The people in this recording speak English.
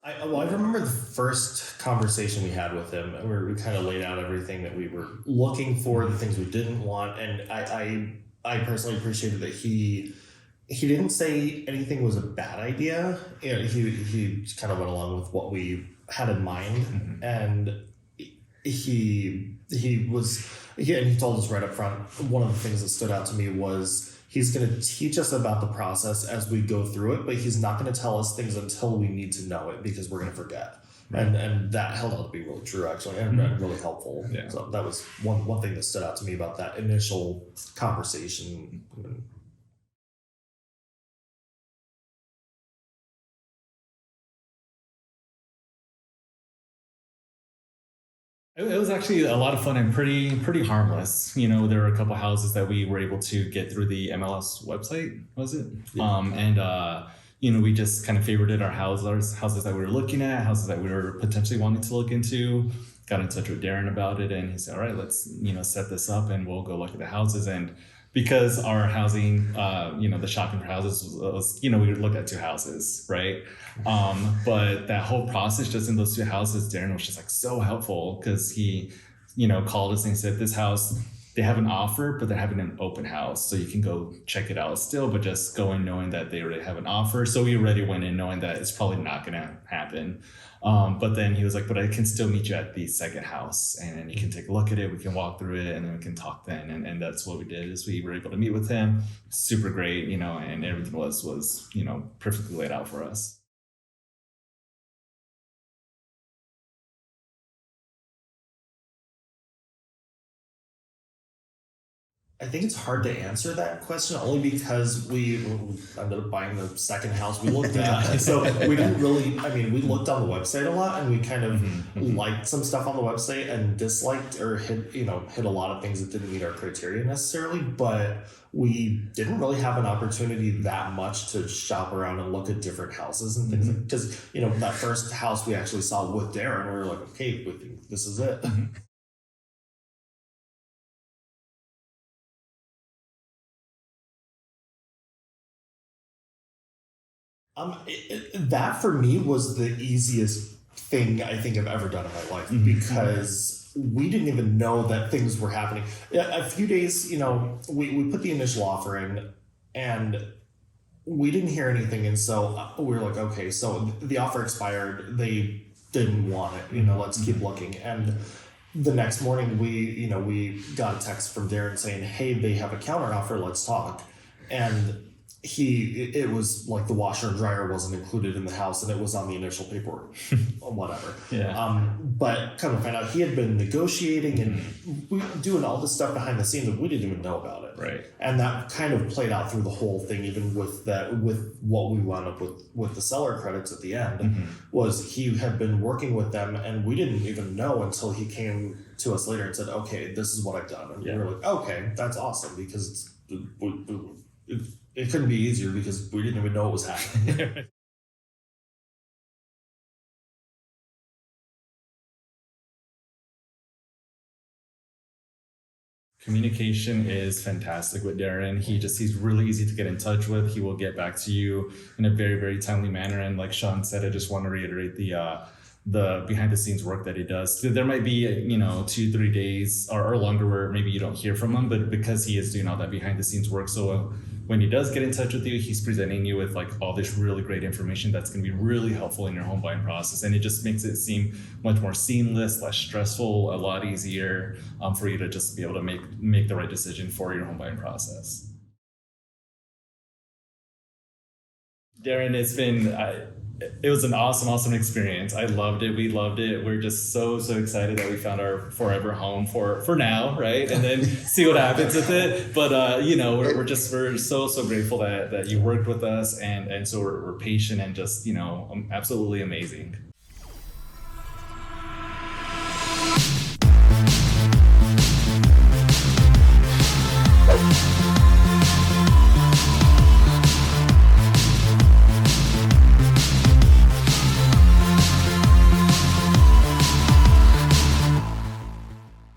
I remember the first conversation we had with him, where we kind of laid out everything that we were looking for, the things we didn't want, and I personally appreciated that he didn't say anything was a bad idea. You know, he kind of went along with what we had in mind, and he told us right up front. One of the things that stood out to me was he's going to teach us about the process as we go through it, but he's not going to tell us things until we need to know it because we're going to forget. Right. And that held out to be really true, actually, and really helpful. Yeah. So that was one thing that stood out to me about that initial conversation. It was actually a lot of fun and pretty harmless. There were a couple houses that we were able to get through the MLS website, was it? Yeah. And we just kind of favorited our houses that we were looking at, houses that we were potentially wanting to look into. Got in touch with Darren about it, and he said, "All right, let's set this up, and we'll go look at the houses." And because our housing, the shopping for houses was we would look at two houses, right? But that whole process, just in those two houses, Darren was just like so helpful because he, called us and said, "This house, they have an offer, but they're having an open house. So you can go check it out still, but just go in knowing that they already have an offer." So we already went in knowing that it's probably not going to happen. But then he was like, "But I can still meet you at the second house and then you can take a look at it. We can walk through it and then we can talk then." And that's what we did, is we were able to meet with him. Super great, and everything was, perfectly laid out for us. I think it's hard to answer that question only because we ended up buying the second house we looked at. So we didn't really, I mean, we looked on the website a lot and we kind of liked some stuff on the website and disliked or hit a lot of things that didn't meet our criteria necessarily. But we didn't really have an opportunity that much to shop around and look at different houses and things. Because, that first house we actually saw with Darren, we were like, okay, we think this is it. That for me was the easiest thing I think I've ever done in my life because we didn't even know that things were happening. A few days, we put the initial offer in and we didn't hear anything. And so we were like, okay, so the offer expired. They didn't want it, let's keep looking. And the next morning we got a text from Darren saying, hey, they have a counter offer. Let's talk. And it was like the washer and dryer wasn't included in the house and it was on the initial paperwork or whatever. Yeah. But come to find out he had been negotiating and doing all this stuff behind the scenes that we didn't even know about it. Right. And that kind of played out through the whole thing, even with what we wound up with the seller credits at the end, was he had been working with them and we didn't even know until he came to us later and said, okay, this is what I've done. And we were like, okay, that's awesome, because it couldn't be easier because we didn't even know what was happening. Communication is fantastic with Darren. He's really easy to get in touch with. He will get back to you in a very, very timely manner. And like Sean said, I just want to reiterate the behind the scenes work that he does. There might be 2-3 days or longer where maybe you don't hear from him, but because he is doing all that behind the scenes work, so when he does get in touch with you, he's presenting you with like all this really great information that's going to be really helpful in your home buying process. And it just makes it seem much more seamless, less stressful, a lot easier for you to just be able to make the right decision for your home buying process. Darren, it was an awesome experience. I loved it. We loved it. We're just so excited that we found our forever home for now, right? And then see what happens with it. But we're so grateful that you worked with us, and so we're patient and just absolutely amazing.